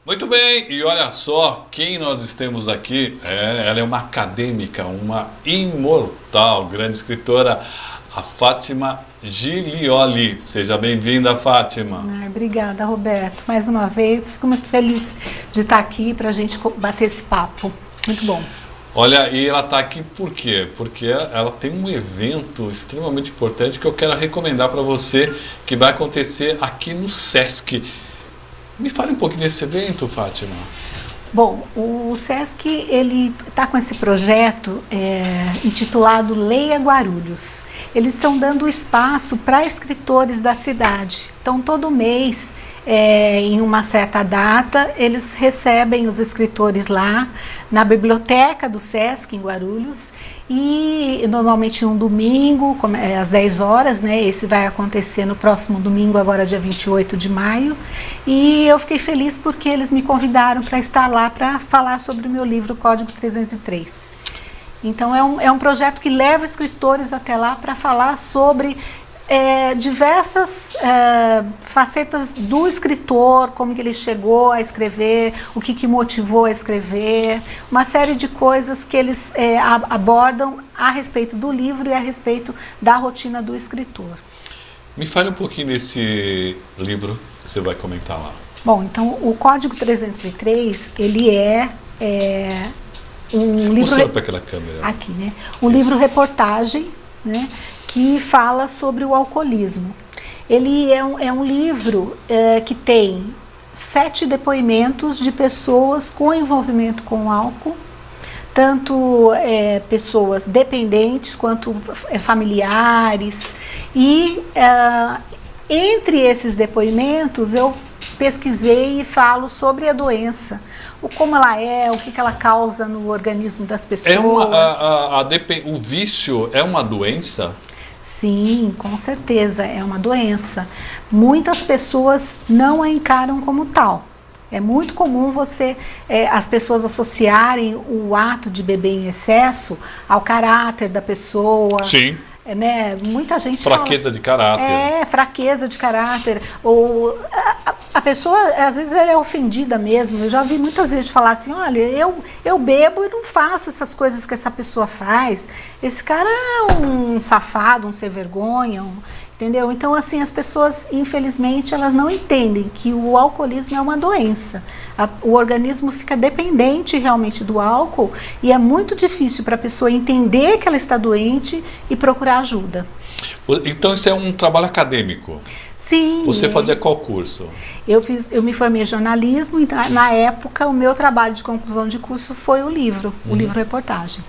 Muito bem, e olha só quem nós temos aqui. Ela é uma acadêmica, uma imortal, grande escritora, a Fátima Giglioli. Seja bem-vinda, Fátima. Obrigada, Roberto. Mais uma vez, fico muito feliz de estar aqui para a gente bater esse papo. Muito bom. Olha, e ela está aqui por quê? Porque ela tem um evento extremamente importante que eu quero recomendar para você, que vai acontecer aqui no Sesc. Me fale um pouquinho desse evento, Fátima. Bom, o Sesc ele está com esse projeto intitulado Leia Guarulhos. Eles estão dando espaço para escritores da cidade. Então, todo mês, em uma certa data, eles recebem os escritores lá na biblioteca do Sesc, em Guarulhos, e normalmente um domingo, às 10 horas, né? Esse vai acontecer no próximo domingo, agora dia 28 de maio, e eu fiquei feliz porque eles me convidaram para estar lá para falar sobre o meu livro Código 303. Então é um projeto que leva escritores até lá para falar sobre diversas facetas do escritor, como que ele chegou a escrever, o que motivou a escrever, uma série de coisas que eles abordam a respeito do livro e a respeito da rotina do escritor. Me fale um pouquinho desse livro que você vai comentar lá. Bom, então o Código 303, ele um livro... Mostra para aquela câmera. Aqui, né? Um livro-reportagem, né? Que fala sobre o alcoolismo. Ele é um livro que tem 7 depoimentos de pessoas com envolvimento com álcool, tanto pessoas dependentes quanto familiares, e entre esses depoimentos eu pesquisei e falo sobre a doença, como ela o que ela causa no organismo das pessoas. O vício é uma doença? Sim, com certeza, é uma doença. Muitas pessoas não a encaram como tal. É muito comum as pessoas associarem o ato de beber em excesso ao caráter da pessoa. Sim. Né? Muita gente fraqueza de caráter. Fraqueza de caráter. Ou a pessoa, às vezes, ela é ofendida mesmo. Eu já ouvi muitas vezes falar assim, olha, eu bebo e não faço essas coisas que essa pessoa faz. Esse cara é um safado, um sem vergonha, entendeu? Então, assim, as pessoas, infelizmente, elas não entendem que o alcoolismo é uma doença. O organismo fica dependente realmente do álcool e é muito difícil para a pessoa entender que ela está doente e procurar ajuda. Então, isso é um trabalho acadêmico? Sim. Você fazia qual curso? Eu me formei em jornalismo, então, na época, o meu trabalho de conclusão de curso foi o livro-reportagem.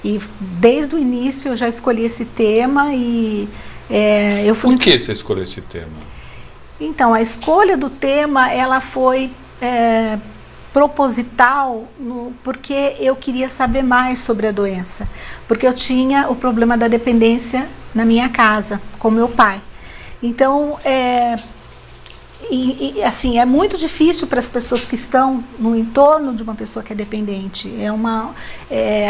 E desde o início eu já escolhi esse tema e... Por que você escolheu esse tema? Então, a escolha do tema, ela foi proposital, porque eu queria saber mais sobre a doença. Porque eu tinha o problema da dependência na minha casa, com meu pai. Então, assim, é muito difícil para as pessoas que estão no entorno de uma pessoa que é dependente.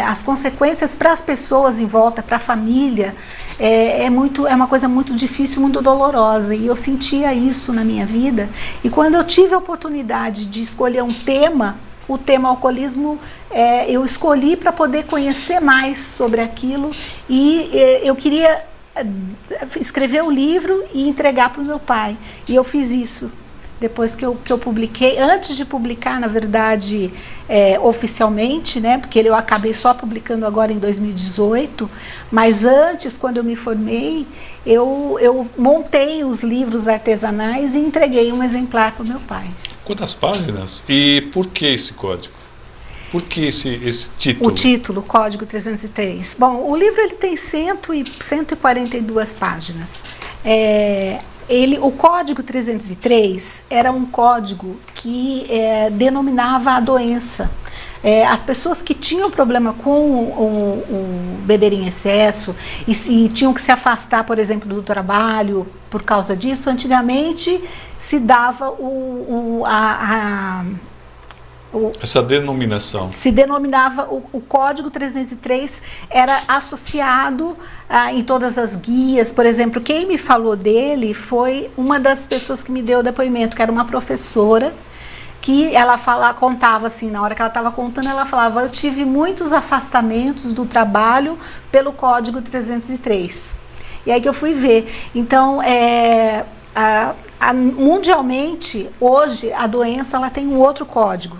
As consequências para as pessoas em volta, para a família, é uma coisa muito difícil, muito dolorosa. E eu sentia isso na minha vida. E quando eu tive a oportunidade de escolher um tema, o tema alcoolismo, eu escolhi para poder conhecer mais sobre aquilo. E eu queria escrever o livro e entregar para o meu pai. E eu fiz isso. Depois que eu publiquei, antes de publicar, na verdade, oficialmente, né, porque eu acabei só publicando agora em 2018, mas antes, quando eu me formei, eu montei os livros artesanais e entreguei um exemplar para o meu pai. Quantas páginas? E por que esse código? Por que esse título? O título, Código 303. Bom, o livro ele tem 142 páginas. O Código 303 era um código que denominava a doença. As pessoas que tinham problema com o beber em excesso e tinham que se afastar, por exemplo, do trabalho por causa disso, antigamente se dava essa denominação. Se denominava, o Código 303 era associado em todas as guias. Por exemplo, quem me falou dele foi uma das pessoas que me deu o depoimento, que era uma professora que ela contava assim, na hora que ela estava contando, ela falava: eu tive muitos afastamentos do trabalho pelo Código 303. E aí que eu fui ver. Então, mundialmente, hoje, a doença ela tem um outro código.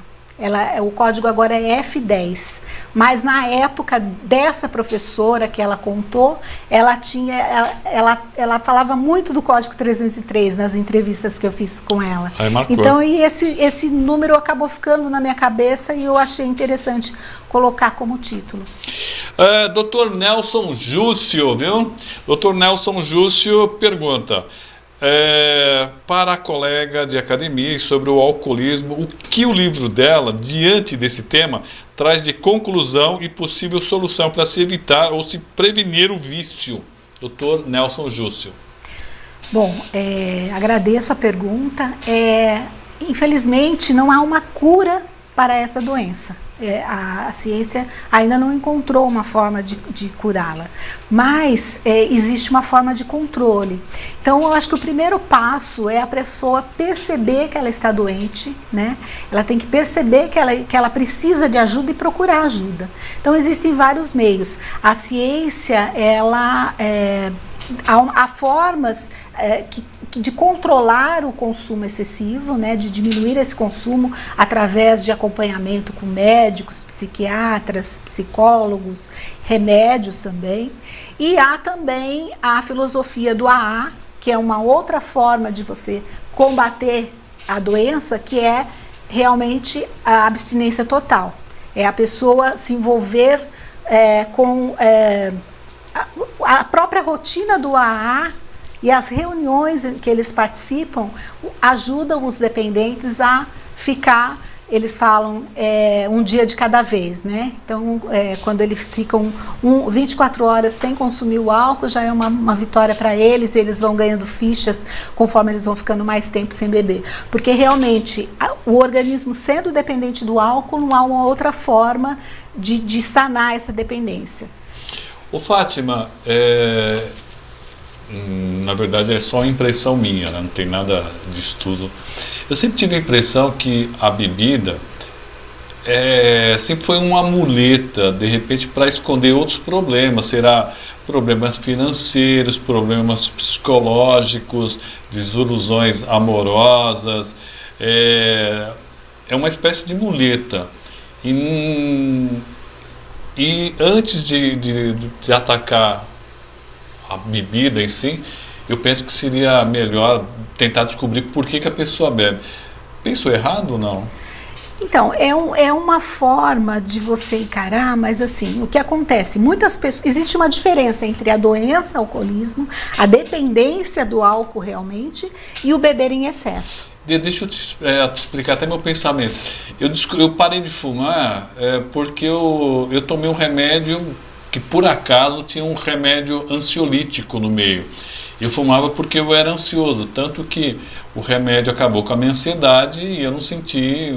O código agora é F10, mas na época dessa professora que ela contou, ela falava muito do Código 303 nas entrevistas que eu fiz com ela. Então, e esse número acabou ficando na minha cabeça e eu achei interessante colocar como título. Dr. Nelson Júcio, viu? Dr. Nelson Júcio pergunta... para a colega de academia sobre o alcoolismo, o que o livro dela, diante desse tema, traz de conclusão e possível solução para se evitar ou se prevenir o vício? Dr. Nelson Júcio. Bom, agradeço a pergunta. Infelizmente, não há uma cura para essa doença. A ciência ainda não encontrou uma forma de curá-la, mas existe uma forma de controle. Então, eu acho que o primeiro passo é a pessoa perceber que ela está doente, né? Ela tem que perceber que ela precisa de ajuda e procurar ajuda. Então, existem vários meios. A ciência, há formas de controlar o consumo excessivo, né, de diminuir esse consumo através de acompanhamento com médicos, psiquiatras, psicólogos, remédios também. E há também a filosofia do AA, que é uma outra forma de você combater a doença, que é realmente a abstinência total. É a pessoa se envolver com a própria rotina do AA. E as reuniões em que eles participam ajudam os dependentes a ficar, eles falam, um dia de cada vez, né? Então, quando eles ficam 24 horas sem consumir o álcool, já é uma vitória para eles, eles vão ganhando fichas conforme eles vão ficando mais tempo sem beber. Porque realmente, o organismo sendo dependente do álcool, não há uma outra forma de sanar essa dependência. Ô Fátima, na verdade é só impressão minha, né? Não tem nada de estudo. Eu sempre tive a impressão que a bebida sempre foi uma muleta, de repente, para esconder outros problemas. Será problemas financeiros, problemas psicológicos, desilusões amorosas. É uma espécie de muleta. E antes de atacar a bebida em si, eu penso que seria melhor tentar descobrir por que a pessoa bebe. Penso errado ou não? Então, é uma forma de você encarar, mas assim, o que acontece? Muitas pessoas, existe uma diferença entre a doença, o alcoolismo, a dependência do álcool realmente e o beber em excesso. Deixa eu te explicar até meu pensamento. Eu parei de fumar porque eu tomei um remédio que por acaso tinha um remédio ansiolítico no meio. Eu fumava porque eu era ansioso, tanto que o remédio acabou com a minha ansiedade e eu não senti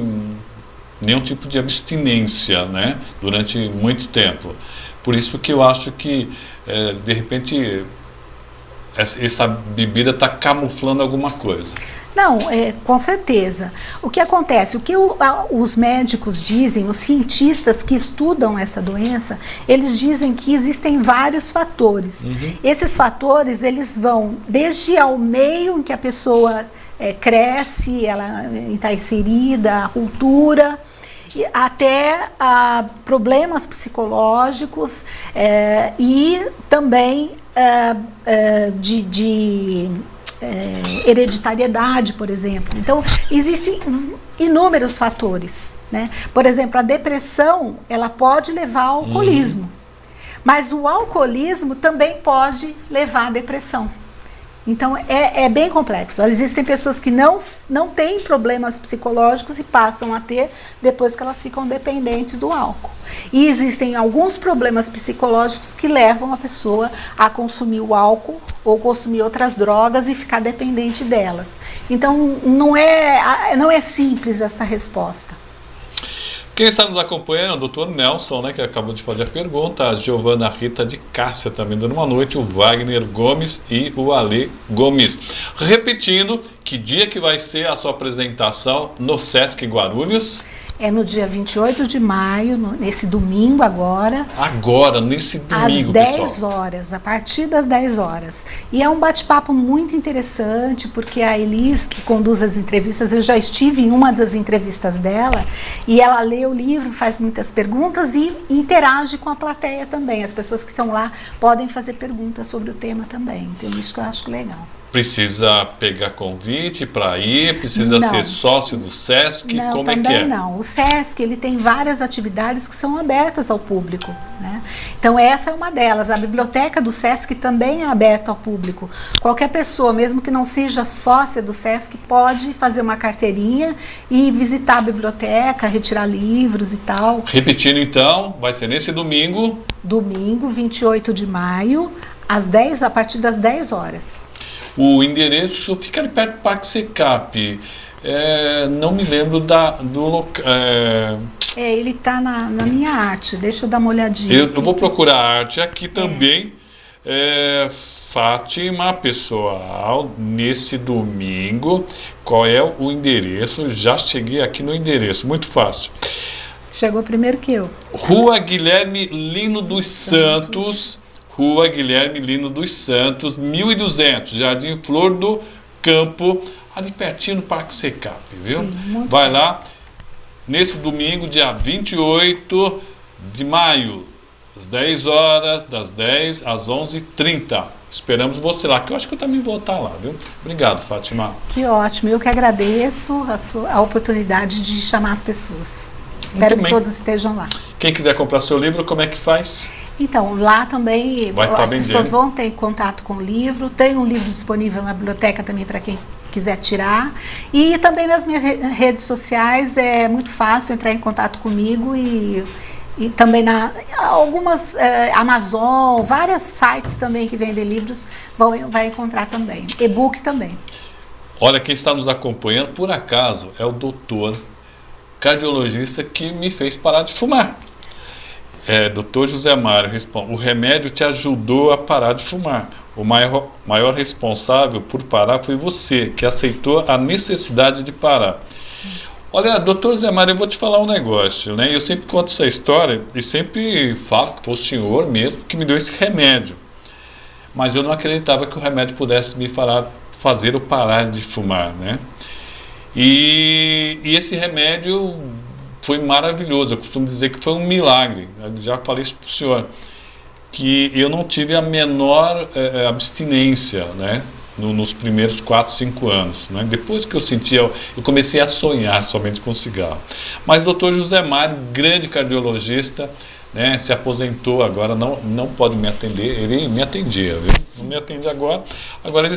nenhum tipo de abstinência, né, durante muito tempo. Por isso que eu acho que, de repente, essa bebida está camuflando alguma coisa. Não, com certeza. O que acontece? O que os médicos dizem, os cientistas que estudam essa doença, eles dizem que existem vários fatores. Uhum. Esses fatores, eles vão desde ao meio em que a pessoa cresce, ela está inserida, a cultura, até problemas psicológicos e também de hereditariedade, por exemplo. Então, existem inúmeros fatores, né? Por exemplo, a depressão, ela pode levar ao alcoolismo, mas o alcoolismo também pode levar à depressão. Então, é bem complexo. Existem pessoas que não têm problemas psicológicos e passam a ter depois que elas ficam dependentes do álcool. E existem alguns problemas psicológicos que levam a pessoa a consumir o álcool ou consumir outras drogas e ficar dependente delas. Então, não é simples essa resposta. Quem está nos acompanhando é o Dr. Nelson, né, que acabou de fazer a pergunta, a Giovana Rita de Cássia também dando uma noite, o Wagner Gomes e o Ale Gomes. Repetindo, que dia que vai ser a sua apresentação no Sesc Guarulhos? É no dia 28 de maio, nesse domingo agora. Agora, nesse domingo, às 10 pessoal. horas, a partir das 10 horas. E é um bate-papo muito interessante, porque a Elis, que conduz as entrevistas, eu já estive em uma das entrevistas dela, e ela lê o livro, faz muitas perguntas e interage com a plateia também. As pessoas que estão lá podem fazer perguntas sobre o tema também. Então, isso que eu acho legal. Precisa pegar convite para ir? Precisa ser sócio do Sesc? Não, como é que é? Também não. O Sesc ele tem várias atividades que são abertas ao público, né? Então essa é uma delas. A biblioteca do Sesc também é aberta ao público. Qualquer pessoa, mesmo que não seja sócia do Sesc, pode fazer uma carteirinha e visitar a biblioteca, retirar livros e tal. Repetindo então, vai ser nesse domingo. Domingo, 28 de maio, a partir das 10 horas. O endereço fica ali perto do Parque Secap. Não me lembro do local. Ele está na minha arte. Deixa eu dar uma olhadinha. Eu vou procurar a arte aqui também. Fátima, pessoal, nesse domingo, qual é o endereço? Já cheguei aqui no endereço, muito fácil. Chegou primeiro que eu. Rua Guilherme Lino dos Santos. Rua Guilherme Lino dos Santos, 1200, Jardim Flor do Campo, ali pertinho do Parque Secap, viu? Sim, vai lá, nesse domingo, dia 28 de maio, às 10 horas, das 10 às 11h30. Esperamos você lá, que eu acho que eu também vou estar lá, viu? Obrigado, Fátima. Que ótimo, eu que agradeço a oportunidade de chamar as pessoas. Espero que todos estejam lá. Quem quiser comprar seu livro, como é que faz? Então, lá também as pessoas vão ter contato com o livro. Tem um livro disponível na biblioteca também para quem quiser tirar. E também nas minhas redes sociais é muito fácil entrar em contato comigo e também algumas Amazon, vários sites também que vendem livros vai encontrar também. E-book também. Olha, quem está nos acompanhando, por acaso, é o doutor cardiologista que me fez parar de fumar. Dr. José Mário responde: o remédio te ajudou a parar de fumar. O maior responsável por parar foi você, que aceitou a necessidade de parar. Olha, Dr. José Mário, eu vou te falar um negócio, né? Eu sempre conto essa história e sempre falo que foi o senhor mesmo que me deu esse remédio. Mas eu não acreditava que o remédio pudesse me fazer eu parar de fumar, né? E esse remédio foi maravilhoso. Eu costumo dizer que foi um milagre. Eu já falei isso para o senhor, que eu não tive a menor abstinência, né, nos primeiros 4, 5 anos. Né? Depois que eu comecei a sonhar somente com cigarro. Mas o Dr. José Mário, grande cardiologista, né, se aposentou agora, não pode me atender. Ele me atendia, viu? Não me atende agora. Agora ele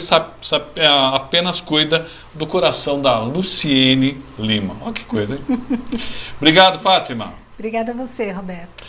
apenas cuida do coração da Luciene Lima. Olha que coisa, hein? Obrigado, Fátima. Obrigada a você, Roberto.